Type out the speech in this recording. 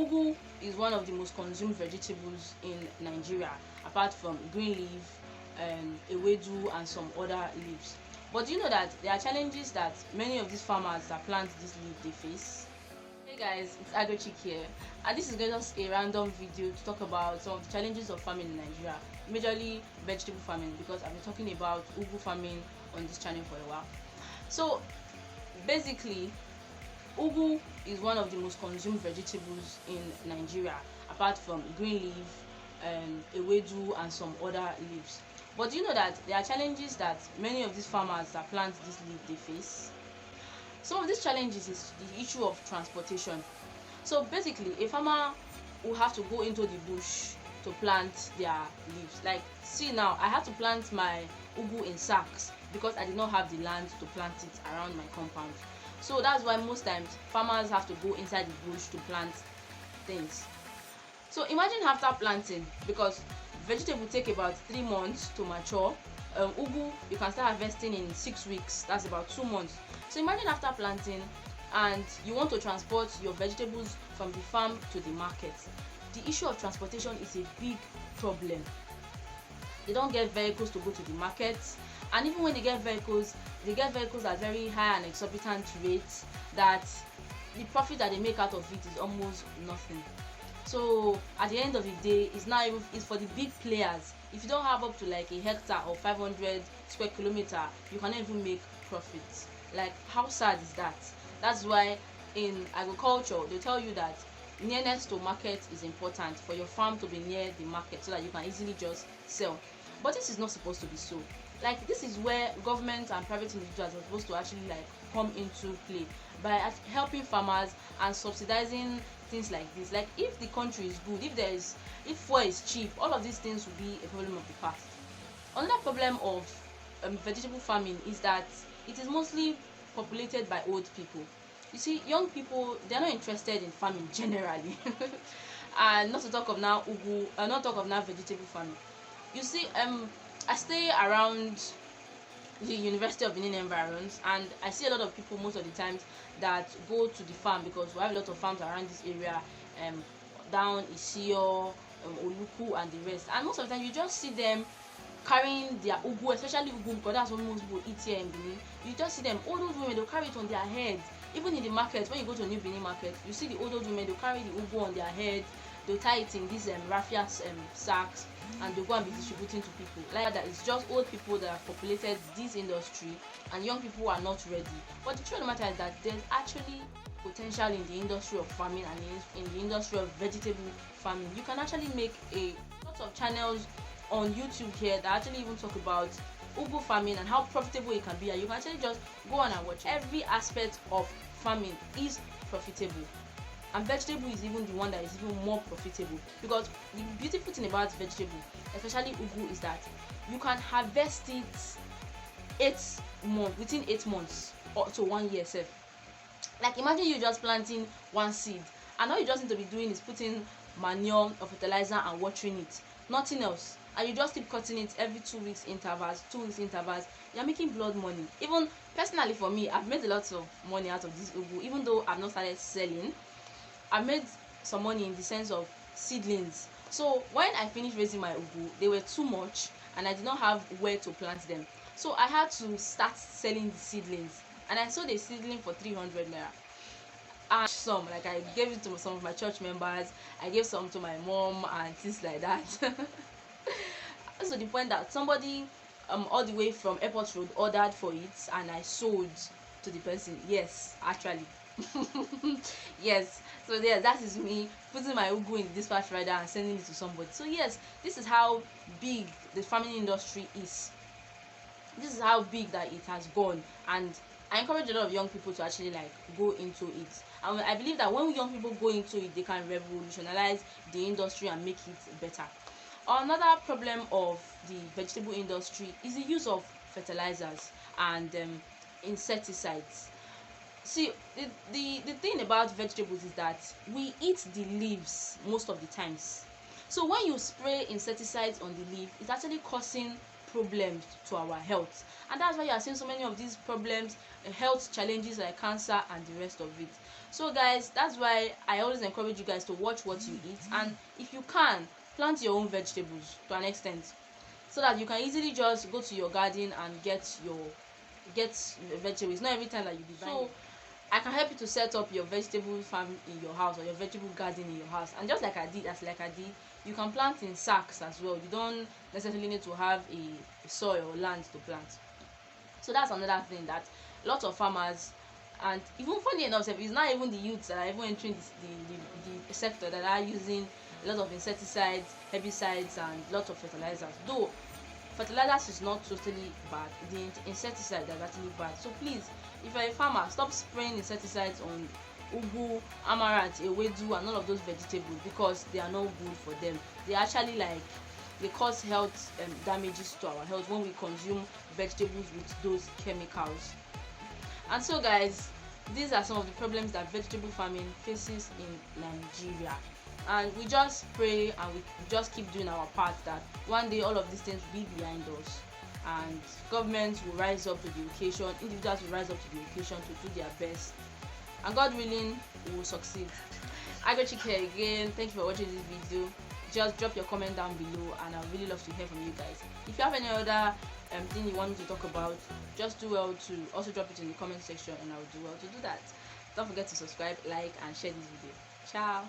Ugu is one of the most consumed vegetables in Nigeria, apart from green leaf, ewedu, and some other leaves. But do you know that there are challenges that many of these farmers that plant this leaf they face? Hey guys, it's Agochik here, and this is just a random video to talk about some of the challenges of farming in Nigeria, majorly vegetable farming, because I've been talking about Ugu farming on this channel for a while. So basically, Ugu is one of the most consumed vegetables in Nigeria, apart from green leaf, ewedu, and some other leaves. But do you know that there are challenges that many of these farmers that plant this leaf they face? Some of these challenges is the issue of transportation. So basically, a farmer will have to go into the bush to plant their leaves. Like, see now, I have to plant my Ugu in sacks because I did not have the land to plant it around my compound. So that's why most times farmers have to go inside the bush to plant things. So imagine after planting, because vegetable take about 3 months to mature. Ugu you can start harvesting in 6 weeks, that's about 2 months. So imagine after planting and you want to transport your vegetables from the farm to the market. The issue of transportation is a big problem. They don't get vehicles to go to the market, and even when they get vehicles at very high and exorbitant rates that the profit that they make out of it is almost nothing. So at the end of the day, it's for the big players. If you don't have up to like a hectare or 500 square kilometer, you cannot even make profits. Like, how sad is that? That's why in agriculture they tell you that nearness to market is important, for your farm to be near the market so that you can easily just sell. But this is not supposed to be so. Like, this is where government and private individuals are supposed to actually like come into play by helping farmers and subsidizing things like this. Like, if the country is good, if fuel is cheap, all of these things will be a problem of the past. Another problem of vegetable farming is that it is mostly populated by old people. You see, young people, they're not interested in farming generally. And not to talk of now Ugu, not talk of now vegetable farming. You see, I stay around the University of Benin environs, and I see a lot of people most of the times that go to the farm, because we have a lot of farms around this area, down Isio, Oluku, and the rest. And most of the time you just see them carrying their Ugu, especially Ugu, because that's what most people eat here in Benin. You just see them, old women, they'll carry it on their heads. Even in the market, when you go to a new Benin market, you see the old women, they'll carry the Ugu on their head, they'll tie it in these raffia sacks, and they'll go and be distributing to people. Like that, it's just old people that have populated this industry, and young people are not ready. But the truth of the matter is that there's actually potential in the industry of farming and in the industry of vegetable farming. You can actually make a lot of channels on YouTube here that actually even talk about Ugu farming and how profitable it can be, and you can actually just go on and watch. Every aspect of farming is profitable, and vegetable is even the one that is even more profitable, because the beautiful thing about vegetable, especially Ugu, is that you can harvest it within 8 months or to 1 year self. Like, imagine you just planting one seed, and all you just need to be doing is putting manure or fertilizer and watering it, nothing else. And you just keep cutting it every 2 weeks intervals. You're making blood money. Even personally for me, I've made a lot of money out of this Ugu. Even though I've not started selling, I've made some money in the sense of seedlings. So when I finished raising my Ugu, they were too much and I did not have where to plant them. So I had to start selling the seedlings, and I sold a seedling for 300 naira. And some, like, I gave it to some of my church members, I gave some to my mom and things like that. So the point that somebody all the way from Airport Road ordered for it, and I sold to the person. Yes, actually. Yes. So yeah, that is me putting my Ugu in the dispatch rider and sending it to somebody. So yes, this is how big the farming industry is. This is how big that it has gone, and I encourage a lot of young people to actually like go into it. And I believe that when young people go into it, they can revolutionize the industry and make it better. Another problem of the vegetable industry is the use of fertilizers and insecticides. See, the thing about vegetables is that we eat the leaves most of the times. So when you spray insecticides on the leaf, it's actually causing problems to our health, and that's why you are seeing so many of these problems, health challenges like cancer and the rest of it. So guys, that's why I always encourage you guys to watch what you eat, and if you can, plant your own vegetables to an extent, so that you can easily just go to your garden and get vegetables. It's not every time that you be buying. So I can help you to set up your vegetable farm in your house, or your vegetable garden in your house. And just like I did, you can plant in sacks as well. You don't necessarily need to have a soil or land to plant. So that's another thing that lots of farmers, and even funny enough, it's not even the youths that are even entering the sector, that are using a lot of insecticides, herbicides, and lots of fertilizers. Though fertilizers is not totally bad, the insecticide is actually bad. So please, if you're a farmer, stop spraying insecticides on ugu, amaranth, ewedu, and all of those vegetables, because they are not good for them. They actually they cause health damages to our health when we consume vegetables with those chemicals. And so guys, these are some of the problems that vegetable farming faces in Nigeria. And we just pray and we just keep doing our part, that one day all of these things will be behind us, and governments will rise up to the occasion, individuals will rise up to the occasion to do their best, and God willing, we will succeed. Agrochick here again. Thank you for watching this video. Just drop your comment down below, and I would really love to hear from you guys. If you have any other thing you want me to talk about, just do well to also drop it in the comment section, and I will do well to do that. Don't forget to subscribe, like, and share this video. Ciao.